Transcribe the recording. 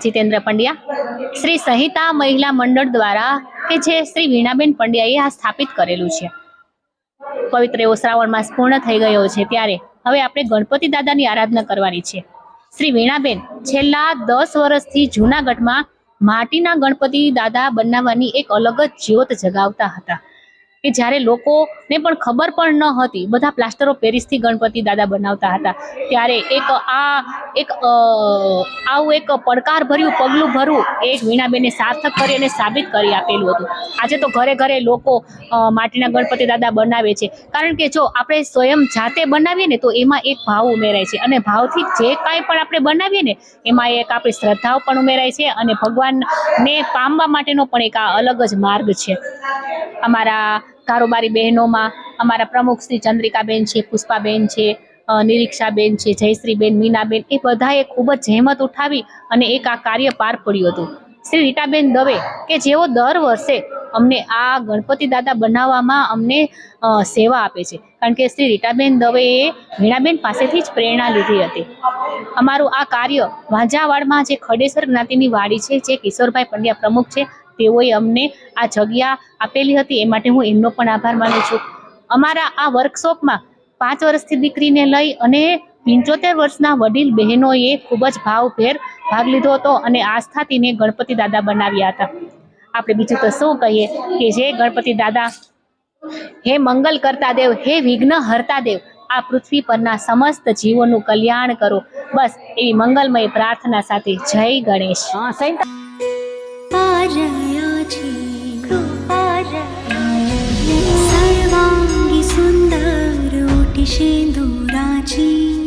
જીતેન્દ્ર પંડ્યા શ્રી સંહિતા મહિલા મંડળ દ્વારા કે જે શ્રી વીણાબેન પંડ્યાએ આ સ્થાપિત કરેલું છે. પવિત્ર એવો શ્રાવણ માસ પૂર્ણ થઈ ગયો છે ત્યારે હવે આપણે ગણપતિ દાદાની આરાધના કરવાની છે. શ્રી વીણાબેન છેલ્લા 10 વર્ષથી જૂનાગઢમાં માટીના ગણપતિ દાદા બનાવવાની એક અલગ જ જ્યોત જગાવતા હતા કે જ્યારે લોકોને પણ ખબર પણ ન હતી, બધા પ્લાસ્ટર ઓફ પેરિસથી ગણપતિ દાદા બનાવતા હતા. ત્યારે આવું એક પડકાર ભર્યું પગલું ભરવું એક વીણાબેને સાર્થક કરી અને સાબિત કરી આપેલું હતું. આજે તો ઘરે ઘરે લોકો માટીના ગણપતિ દાદા બનાવે છે, કારણ કે જો આપણે સ્વયં જાતે બનાવીએ ને તો એમાં એક ભાવ ઉમેરાય છે, અને ભાવથી જે કાંઈ પણ આપણે બનાવીએ ને એમાં એક આપણી શ્રદ્ધાઓ પણ ઉમેરાય છે, અને ભગવાનને પામવા માટેનો પણ એક આ અલગ જ માર્ગ છે. અમારા કારોબારી બહેનોમાં અમારા પ્રમુખ શ્રી ચંદ્રિકાબેન છે, પુષ્પાબેન છે, નિરીક્ષાબેન છે, જયશ્રીબેન, મીનાબેન, એ બધાએ ખૂબ જ જહેમત ઉઠાવી અને એક આ કાર્ય પાર પડ્યું હતું. શ્રી રીટાબેન દવે કે જેઓ દર વર્ષે અમને આ ગણપતિ દાદા બનાવવામાં અમને સેવા આપે છે, કારણ કે શ્રી રીટાબેન દવેએ વીણાબેન પાસેથી જ પ્રેરણા લીધી હતી. અમારું આ કાર્ય વાંજાવાડમાં જે ખડેસર જ્ઞાતિની વાડી છે, જે કિશોરભાઈ પંડ્યા પ્રમુખ છે, તેઓએ અમને આ જગ્યા આપેલી હતી, એ માટે હું એમનો પણ આભાર માનું છું. અમારા આ વર્કશોપમાં 5 વર્ષથી દીકરીને લઈ અને 75 વર્ષના વડીલ બહેનોએ ખૂબ જ ભાવભેર ભાગ લીધો હતો અને આસ્થાથીને ગણપતિ દાદા બનાવ્યા હતા. આપણે બીજું તો શું કહીએ કે જે ગણપતિ દાદા હે મંગલ કરતા દેવ, હે વિઘ્ન હરતા દેવ, આ પૃથ્વી પરના સમસ્ત જીવોનું કલ્યાણ કરો, બસ એવી મંગલમય પ્રાર્થના સાથે જય ગણેશ. सर्वांगी सुंदर ओटी शेंदुराची